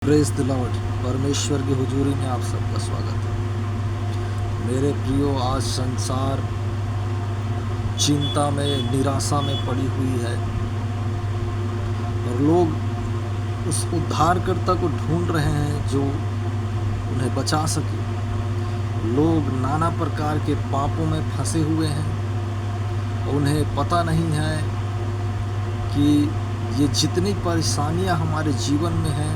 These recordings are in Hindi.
Praise the Lord. परमेश्वर की हुजूरी में आप सबका स्वागत है। मेरे प्रियो, आज संसार चिंता में, निराशा में पड़ी हुई है और लोग उस उद्धारकर्ता को ढूंढ रहे हैं जो उन्हें बचा सके। लोग नाना प्रकार के पापों में फंसे हुए हैं। उन्हें पता नहीं है कि ये जितनी परेशानियां हमारे जीवन में हैं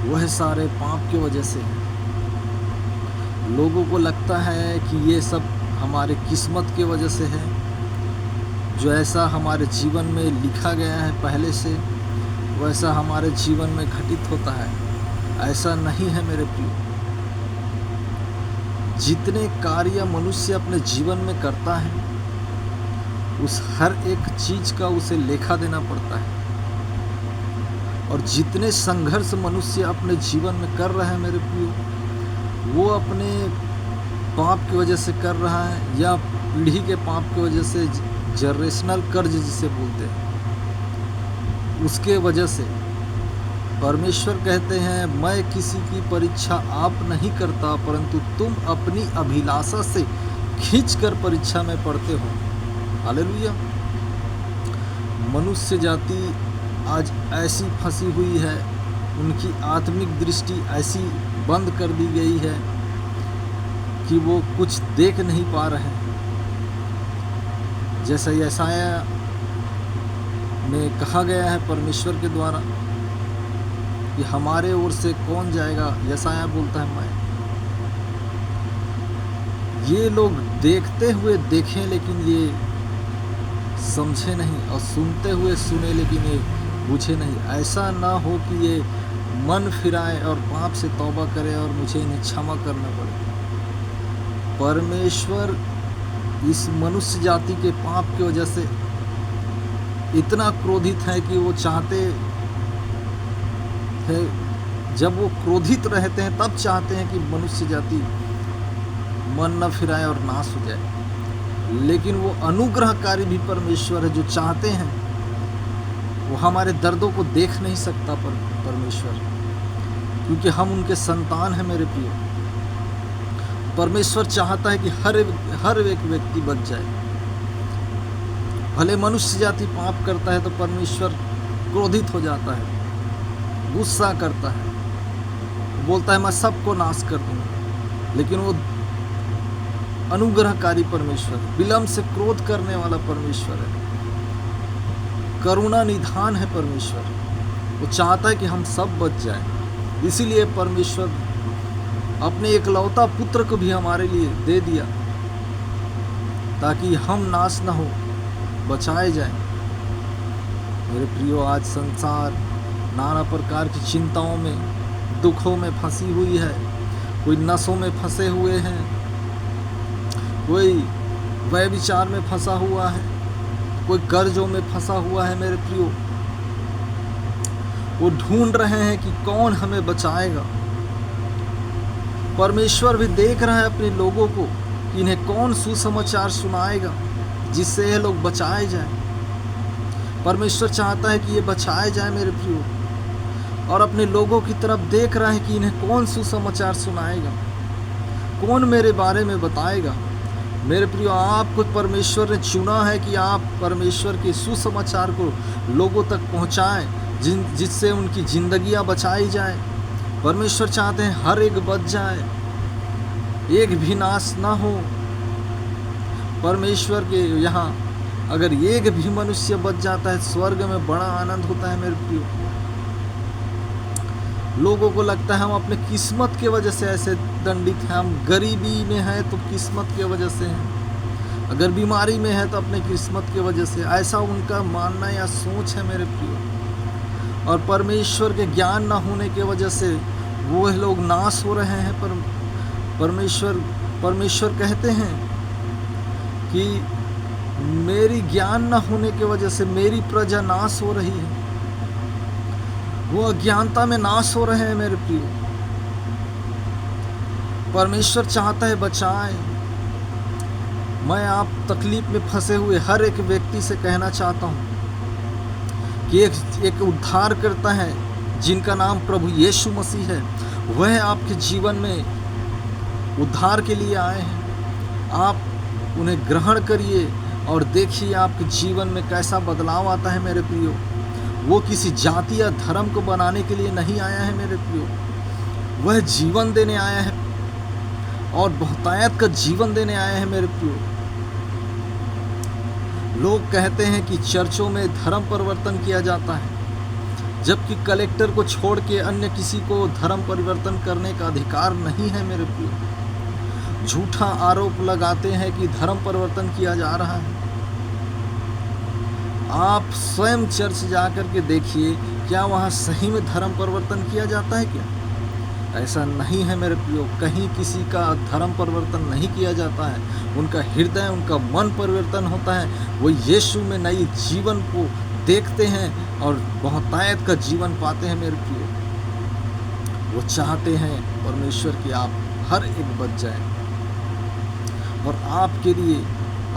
वह सारे पाप की वजह से है। लोगों को लगता है कि ये सब हमारे किस्मत की वजह से है, जो ऐसा हमारे जीवन में लिखा गया है पहले से वैसा हमारे जीवन में घटित होता है। ऐसा नहीं है मेरे प्रिय। जितने कार्य मनुष्य अपने जीवन में करता है उस हर एक चीज़ का उसे लेखा देना पड़ता है। और जितने संघर्ष मनुष्य अपने जीवन में कर रहा है मेरे प्रियो, वो अपने पाप की वजह से कर रहा है या पीढ़ी के पाप की वजह से, जनरेशनल कर्ज जिसे बोलते हैं, उसके वजह से। परमेश्वर कहते हैं, मैं किसी की परीक्षा आप नहीं करता, परंतु तुम अपनी अभिलाषा से खींचकर परीक्षा में पढ़ते हो। हालेलुया। मनुष्य जाति आज ऐसी फंसी हुई है, उनकी आत्मिक दृष्टि ऐसी बंद कर दी गई है कि वो कुछ देख नहीं पा रहे हैं। जैसा यशायाह में कहा गया है परमेश्वर के द्वारा कि हमारे ओर से कौन जाएगा। यशायाह बोलता है, मैं। ये लोग देखते हुए देखें लेकिन ये समझे नहीं, और सुनते हुए सुने लेकिन ये पूछे नहीं। ऐसा ना हो कि ये मन फिराए और पाप से तौबा करे और मुझे इन्हें क्षमा करना पड़े। परमेश्वर इस मनुष्य जाति के पाप की वजह से इतना क्रोधित है कि वो चाहते हैं, जब वो क्रोधित रहते हैं तब चाहते हैं कि मनुष्य जाति मन न फिराए और नाश हो जाए। लेकिन वो अनुग्रहकारी भी परमेश्वर है, जो चाहते हैं, वो हमारे दर्दों को देख नहीं सकता परमेश्वर, क्योंकि हम उनके संतान हैं मेरे प्रिय। परमेश्वर चाहता है कि हर एक व्यक्ति बच जाए। भले मनुष्य जाति पाप करता है तो परमेश्वर क्रोधित हो जाता है, गुस्सा करता है, बोलता है मैं सबको नाश कर दूंगा। लेकिन वो अनुग्रहकारी परमेश्वर, विलंब से क्रोध करने वाला परमेश्वर है, करुणा निधान है परमेश्वर। वो चाहता है कि हम सब बच जाएं। इसीलिए परमेश्वर अपने एकलौता पुत्र को भी हमारे लिए दे दिया ताकि हम नाश न हो, बचाए जाएं। मेरे प्रियो, आज संसार नाना प्रकार की चिंताओं में, दुखों में फंसी हुई है। कोई नशों में फंसे हुए हैं, कोई व्यभिचार में फंसा हुआ है, कोई कर्जों में फंसा हुआ है मेरे प्रियो। वो ढूंढ रहे हैं कि कौन हमें बचाएगा। परमेश्वर भी देख रहा है अपने लोगों को कि इन्हें कौन सुसमाचार सुनाएगा जिससे ये लोग बचाए जाएं। परमेश्वर चाहता है कि ये बचाए जाए मेरे प्रियो, और अपने लोगों की तरफ देख रहा है कि इन्हें कौन सुसमाचार सुनाएगा, कौन मेरे बारे में बताएगा। मेरे प्रियो, आपको परमेश्वर ने चुना है कि आप परमेश्वर के सुसमाचार को लोगों तक पहुंचाएं, जिससे उनकी जिंदगियां बचाई जाएं। परमेश्वर चाहते हैं हर एक बच जाए, एक भी नाश ना हो। परमेश्वर के यहाँ अगर एक भी मनुष्य बच जाता है, स्वर्ग में बड़ा आनंद होता है मेरे प्रियो। लोगों को लगता है हम अपने किस्मत के वजह से ऐसे दंडित हैं, हम गरीबी में हैं तो किस्मत के वजह से हैं, अगर बीमारी में है तो अपने किस्मत के वजह से। ऐसा उनका मानना या सोच है मेरे प्रियो। और परमेश्वर के ज्ञान ना होने के वजह से वो लोग नाश हो रहे हैं। पर परमेश्वर कहते हैं कि मेरी ज्ञान ना होने के वजह से मेरी प्रजा नाश हो रही है, वो अज्ञानता में नाश हो रहे हैं मेरे प्रियो। परमेश्वर चाहता है बचाए। मैं आप तकलीफ में फंसे हुए हर एक व्यक्ति से कहना चाहता हूँ कि एक उद्धार करता है जिनका नाम प्रभु यीशु मसीह है, वह आपके जीवन में उद्धार के लिए आए हैं। आप उन्हें ग्रहण करिए और देखिए आपके जीवन में कैसा बदलाव आता है मेरे प्रियो। वो किसी जाति या धर्म को बनाने के लिए नहीं आया है मेरे प्रियो, वह जीवन देने आया है और बहुतायत का जीवन देने आया है मेरे प्रियो। लोग कहते हैं कि चर्चों में धर्म परिवर्तन किया जाता है, जबकि कलेक्टर को छोड़ के अन्य किसी को धर्म परिवर्तन करने का अधिकार नहीं है मेरे प्रियो। झूठा आरोप लगाते हैं कि धर्म परिवर्तन किया जा रहा है। आप स्वयं चर्च जाकर के देखिए, क्या वहाँ सही में धर्म परिवर्तन किया जाता है क्या? ऐसा नहीं है मेरे प्रियो। कहीं किसी का धर्म परिवर्तन नहीं किया जाता है, उनका हृदय, उनका मन परिवर्तन होता है। वो यीशु में नई जीवन को देखते हैं और बहुतायत का जीवन पाते हैं मेरे प्रियो। वो चाहते हैं परमेश्वर कि आप हर एक बच जाए और आपके लिए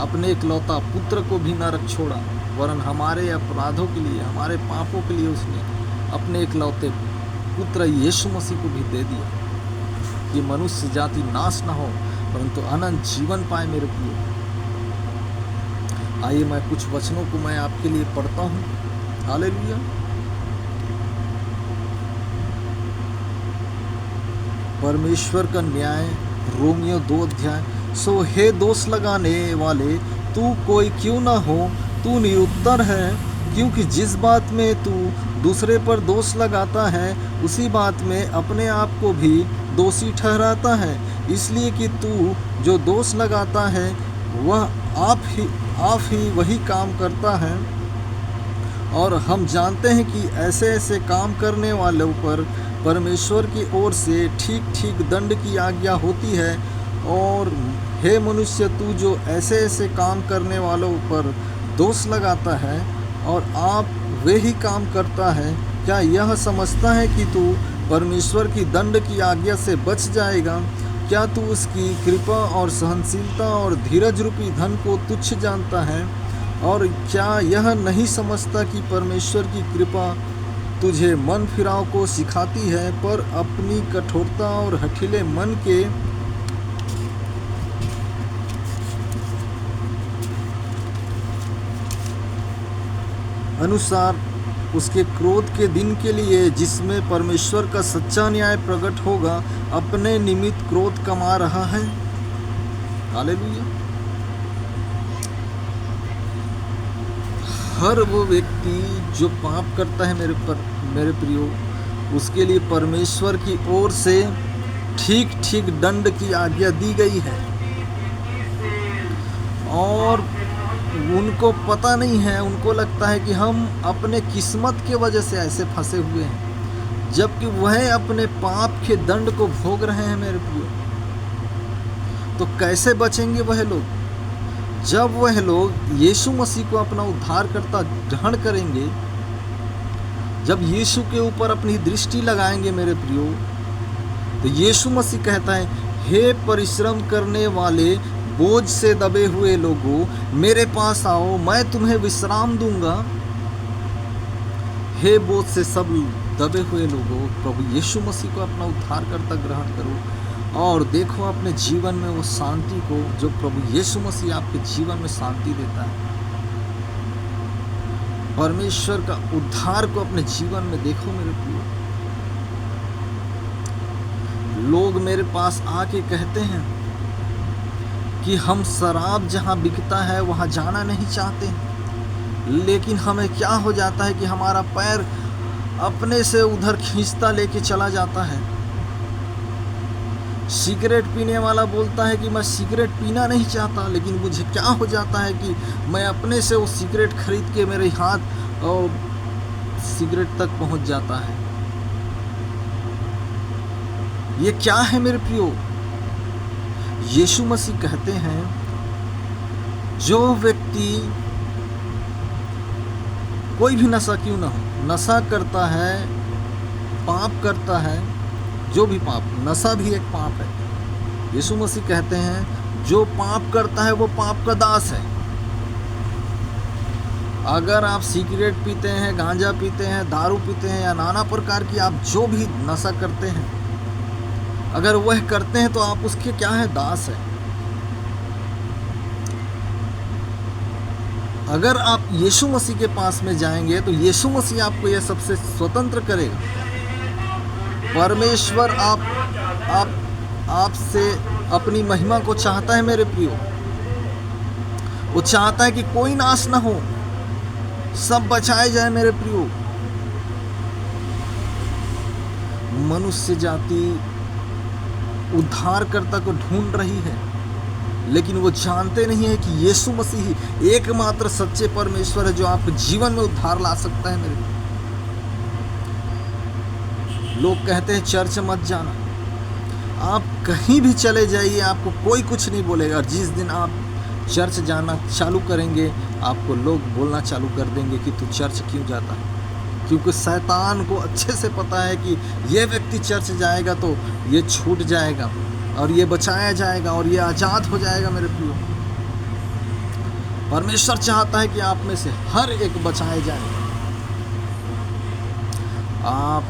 अपने इकलौता पुत्र को भी न रख छोड़ा, वरन हमारे अपराधों के लिए, हमारे पापों के लिए उसने अपने इकलौते पुत्र यीशु मसीह को भी दे दिया कि मनुष्य जाति नाश न हो परंतु अनंत जीवन पाए मेरे प्रियो। आइए मैं कुछ वचनों को मैं आपके लिए पढ़ता हूँ। हालेलुया। परमेश्वर का न्याय, रोमियो 2 अध्याय। सो हे दोष लगाने वाले, तू कोई क्यों ना हो, तू निरुत्तर है, क्योंकि जिस बात में तू दूसरे पर दोष लगाता है उसी बात में अपने आप को भी दोषी ठहराता है। इसलिए कि तू जो दोष लगाता है वह आप ही वही काम करता है, और हम जानते हैं कि ऐसे ऐसे काम करने वालों पर परमेश्वर की ओर से ठीक ठीक दंड की आज्ञा होती है। और हे मनुष्य, तू जो ऐसे ऐसे काम करने वालों पर दोष लगाता है और आप वे ही काम करता है, क्या यह समझता है कि तू परमेश्वर की दंड की आज्ञा से बच जाएगा? क्या तू उसकी कृपा और सहनशीलता और धीरज रूपी धन को तुच्छ जानता है? और क्या यह नहीं समझता कि परमेश्वर की कृपा तुझे मन फिराव को सिखाती है, पर अपनी कठोरता और हठीले मन के अनुसार उसके क्रोध के दिन के लिए, जिसमें परमेश्वर का सच्चा न्याय प्रकट होगा, अपने निमित्त क्रोध कमा रहा है। हालेलुया। हर वो व्यक्ति जो पाप करता है मेरे प्रियो, उसके लिए परमेश्वर की ओर से ठीक ठीक दंड की आज्ञा दी गई है, और उनको पता नहीं है, उनको लगता है कि हम अपने किस्मत के वजह से ऐसे फंसे हुए हैं, जबकि वह अपने पाप के दंड को भोग रहे हैं मेरे प्रियो। तो कैसे बचेंगे वह लोग? जब वह लोग यीशु मसीह को अपना उद्धारकर्ता ग्रहण करेंगे, जब यीशु के ऊपर अपनी दृष्टि लगाएंगे मेरे प्रियो, तो यीशु मसीह कहता है, हे परिश्रम करने वाले, बोझ से दबे हुए लोगों, मेरे पास आओ, मैं तुम्हें विश्राम दूंगा। हे बोझ से सब दबे हुए लोगों, प्रभु यीशु मसीह को अपना उद्धारकर्ता ग्रहण करो और देखो अपने जीवन में वो शांति को जो प्रभु यीशु मसीह आपके जीवन में शांति देता है। परमेश्वर का उद्धार को अपने जीवन में देखो मेरे प्रियो। लोग मेरे पास आके कहते हैं कि हम शराब जहाँ बिकता है वहाँ जाना नहीं चाहते, लेकिन हमें क्या हो जाता है कि हमारा पैर अपने से उधर खींचता लेके चला जाता है। सिगरेट पीने वाला बोलता है कि मैं सिगरेट पीना नहीं चाहता, लेकिन मुझे क्या हो जाता है कि मैं अपने से वो सिगरेट खरीद के मेरे हाथ और सिगरेट तक पहुंच जाता है। ये क्या है मेरे प्रियो? यीशु मसीह कहते हैं, जो व्यक्ति कोई भी नशा क्यों ना हो, नशा करता है, पाप करता है, जो भी पाप, नशा भी एक पाप है। यीशु मसीह कहते हैं, जो पाप करता है वो पाप का दास है। अगर आप सिगरेट पीते हैं, गांजा पीते हैं, दारू पीते हैं या नाना प्रकार की आप जो भी नशा करते हैं, अगर वह करते हैं तो आप उसके क्या है, दास है। अगर आप यीशु मसीह के पास में जाएंगे तो यीशु मसीह आपको यह सबसे स्वतंत्र करेगा। परमेश्वर आपसे अपनी महिमा को चाहता है मेरे प्रियो। वो चाहता है कि कोई नाश ना हो, सब बचाए जाए मेरे प्रियो। मनुष्य जाति उद्धारकर्ता को ढूंढ रही है, लेकिन वो जानते नहीं है कि यीशु मसीह ही एकमात्र सच्चे परमेश्वर है जो आपके जीवन में उद्धार ला सकता है मेरे। लोग कहते हैं चर्च मत जाना। आप कहीं भी चले जाइए, आपको कोई कुछ नहीं बोलेगा। और जिस दिन आप चर्च जाना चालू करेंगे, आपको लोग बोलना चालू कर देंगे कि तू चर्च क्यों जाता है, क्योंकि शैतान को अच्छे से पता है कि ये व्यक्ति चर्च जाएगा तो ये छूट जाएगा और ये बचाया जाएगा और ये आज़ाद हो जाएगा मेरे प्रियो। परमेश्वर चाहता है कि आप में से हर एक बचाए जाए। आप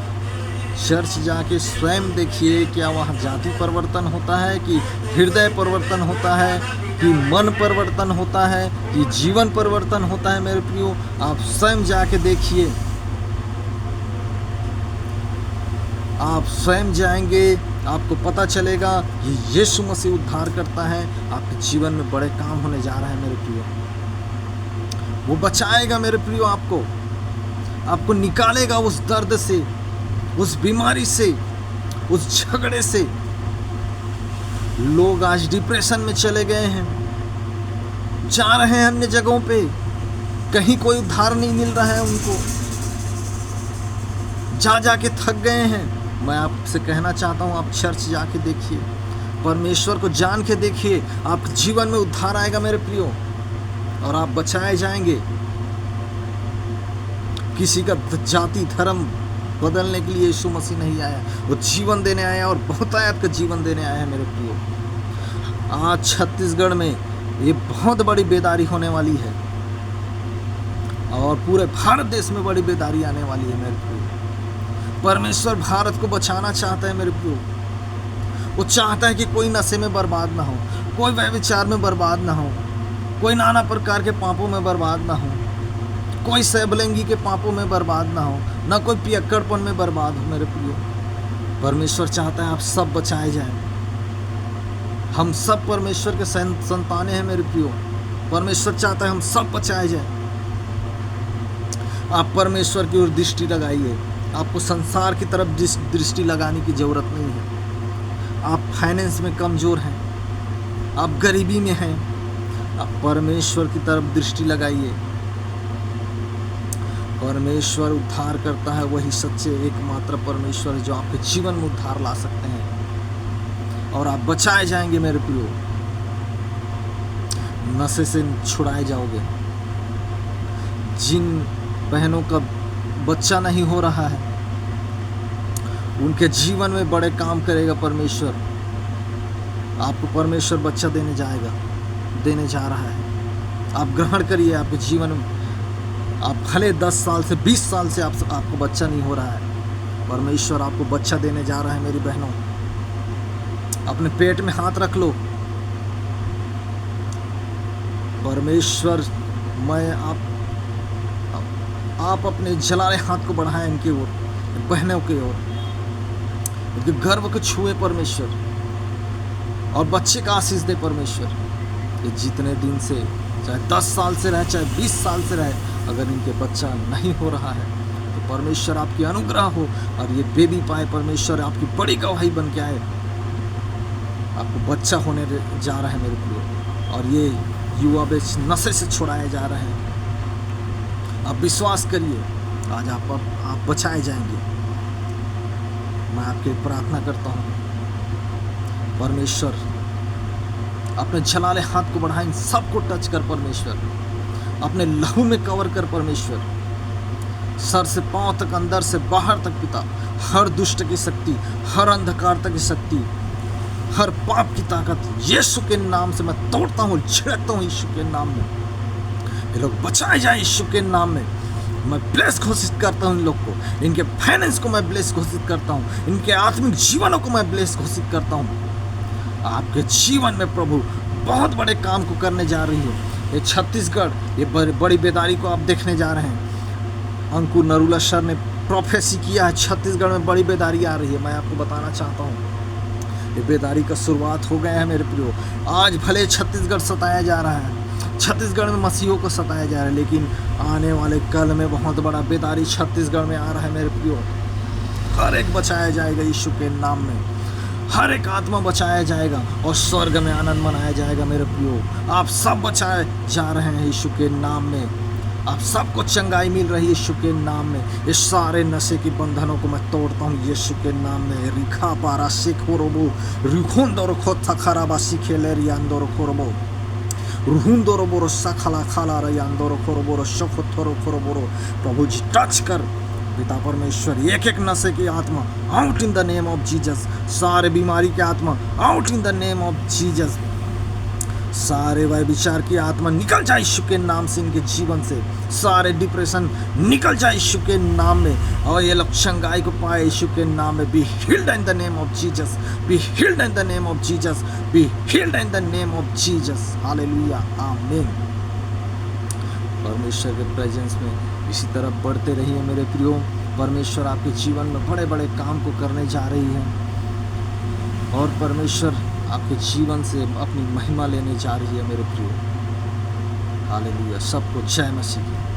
चर्च जाके स्वयं देखिए, क्या वहाँ जाति परिवर्तन होता है कि हृदय परिवर्तन होता है कि मन परिवर्तन होता है कि जीवन परिवर्तन होता है मेरे प्रियो। आप स्वयं जाके देखिए, आप स्वयं जाएंगे, आपको पता चलेगा कि यीशु मसीह उद्धार करता है। आपके जीवन में बड़े काम होने जा रहे हैं मेरे प्रियो। वो बचाएगा मेरे प्रियो, आपको निकालेगा उस दर्द से, उस बीमारी से, उस झगड़े से। लोग आज डिप्रेशन में चले गए हैं, जा रहे हैं अन्य जगहों पे, कहीं कोई उद्धार नहीं मिल रहा है उनको, जा के थक गए हैं। मैं आपसे कहना चाहता हूँ, आप चर्च जाके देखिए, परमेश्वर को जान के देखिए, आपके जीवन में उद्धार आएगा मेरे प्रियो और आप बचाए जाएंगे। किसी का जाति धर्म बदलने के लिए यीशु मसीह नहीं आया, वो जीवन देने आया और बहुतायत का जीवन देने आया है मेरे प्रियो। आज छत्तीसगढ़ में ये बहुत बड़ी बेदारी होने वाली है और पूरे भारत देश में बड़ी बेदारी आने वाली है मेरे प्रियो। परमेश्वर भारत को बचाना चाहता है मेरे प्रियो। वो चाहता है कि कोई नशे में बर्बाद ना हो, कोई व्यभिचार में बर्बाद ना हो, कोई नाना प्रकार के पापों में बर्बाद ना हो, कोई सैबलिंगी के पापों में बर्बाद ना हो, ना कोई पियक्कड़पन में बर्बाद हो मेरे प्रियो। परमेश्वर चाहता है आप सब बचाए जाएं। हम सब परमेश्वर के संतानें हैं मेरे प्रियो। परमेश्वर चाहता है हम सब बचाए जाएं। आप परमेश्वर की ओर दृष्टि लगाइए। आपको संसार की तरफ दृष्टि लगाने की ज़रूरत नहीं है। आप फाइनेंस में कमज़ोर हैं, आप गरीबी में हैं, आप परमेश्वर की तरफ दृष्टि लगाइए। परमेश्वर उद्धार करता है, वही सच्चे एकमात्र परमेश्वर जो आपके जीवन में उद्धार ला सकते हैं और आप बचाए जाएंगे मेरे प्रियो। नशे से छुड़ाए जाओगे। जिन बहनों का बच्चा नहीं हो रहा है, उनके जीवन में बड़े काम करेगा परमेश्वर। आपको परमेश्वर बच्चा देने जा रहा है। आप ग्रहण करिए। आपके जीवन में आप भले 10 साल से 20 साल से आपको बच्चा नहीं हो रहा है, परमेश्वर आपको बच्चा देने जा रहा है मेरी बहनों। अपने पेट में हाथ रख लो। परमेश्वर आप अपने जलाले हाथ को बढ़ाएं इनकी ओर, बहनों की ओर, उनके गर्व को छुए परमेश्वर और बच्चे का आशीष दे परमेश्वर। ये जितने दिन से, चाहे 10 साल से रहे, चाहे 20 साल से रहे, अगर इनके बच्चा नहीं हो रहा है तो परमेश्वर आपकी अनुग्रह हो और ये बेबी पाए। परमेश्वर आपकी बड़ी गवाही बन के आए। आपको बच्चा होने जा रहा है मेरे प्रियो और ये युवा बेच नशे से छुड़ाए जा रहे हैं। आप विश्वास करिए, आज आप बचाए जाएंगे। मैं आपके प्रार्थना करता हूँ, परमेश्वर अपने झलाले हाथ को बढ़ाएं, सबको टच कर परमेश्वर, अपने लहू में कवर कर परमेश्वर, सर से पांव तक, अंदर से बाहर तक पिता। हर दुष्ट की शक्ति, हर अंधकारता की शक्ति, हर पाप की ताकत यीशु के नाम से मैं तोड़ता हूँ, छिड़कता हूँ यीशु के नाम में। ये लोग बचाए जाए यीशु के नाम में। मैं ब्लेस घोषित करता हूँ इन लोग को, इनके फाइनेंस को मैं ब्लेस घोषित करता हूँ, इनके आत्मिक जीवनों को मैं ब्लेस घोषित करता हूँ। आपके जीवन में प्रभु बहुत बड़े काम को करने जा रही है। ये छत्तीसगढ़, ये बड़ी बेदारी को आप देखने जा रहे हैं। अंकुर नरूला सर ने प्रोफेसी किया है, छत्तीसगढ़ में बड़ी बेदारी आ रही है। मैं आपको बताना चाहता हूँ, ये बेदारी का शुरुआत हो गया है मेरे प्रियो। आज भले छत्तीसगढ़ सताया जा रहा है, छत्तीसगढ़ में मसीहों को सताया जा रहा है, लेकिन आने वाले कल में बहुत बड़ा बेदारी छत्तीसगढ़ में आ रहा है मेरे प्रियो। हर एक बचाया जाएगा यीशु के नाम में, हर एक आत्मा बचाया जाएगा और स्वर्ग में आनंद मनाया जाएगा मेरे प्रियो। आप सब बचाए जा रहे हैं यीशु के नाम में, आप सबको चंगाई मिल रही है यीशु के नाम में। इस सारे नशे की बंधनों को मैं तोड़ता हूँ यीशु के नाम में। रिखा बारा सिखोरोबो रिखोंदोर खोथा खराबा सिखेले रियांदोर खोरबो रुहुंदोर बोरो सखला खाला रियांदोर खोरबोरो शखोथोरो खोरबोरो। प्रभु जी टच कर पिता परमेश्वर, एक एक नशे की आत्मा out in the name of Jesus. सारे बीमारी की आत्मा out in the name of Jesus. सारे व्यभिचार की आत्मा निकल जाए यीशु के नाम से इनके जीवन से। सारे डिप्रेशन निकल जाए यीशु के नाम में, और ये लोग चंगाई को पाए यीशु के नाम में। Be healed in the name of Jesus, be healed in the name of Jesus, be healed in the name of Jesus. Hallelujah, आमीन। परमेश्वर के प्रेजेंस में इसी तरह बढ़ते रहिए मेरे प्रियो। परमेश्वर आपके जीवन में बड़े बड़े काम को करने जा रही है, और परमेश्वर आपके जीवन से अपनी महिमा लेने जा रही है मेरे प्रियो। हालेलुया, सबको जय मसीह की।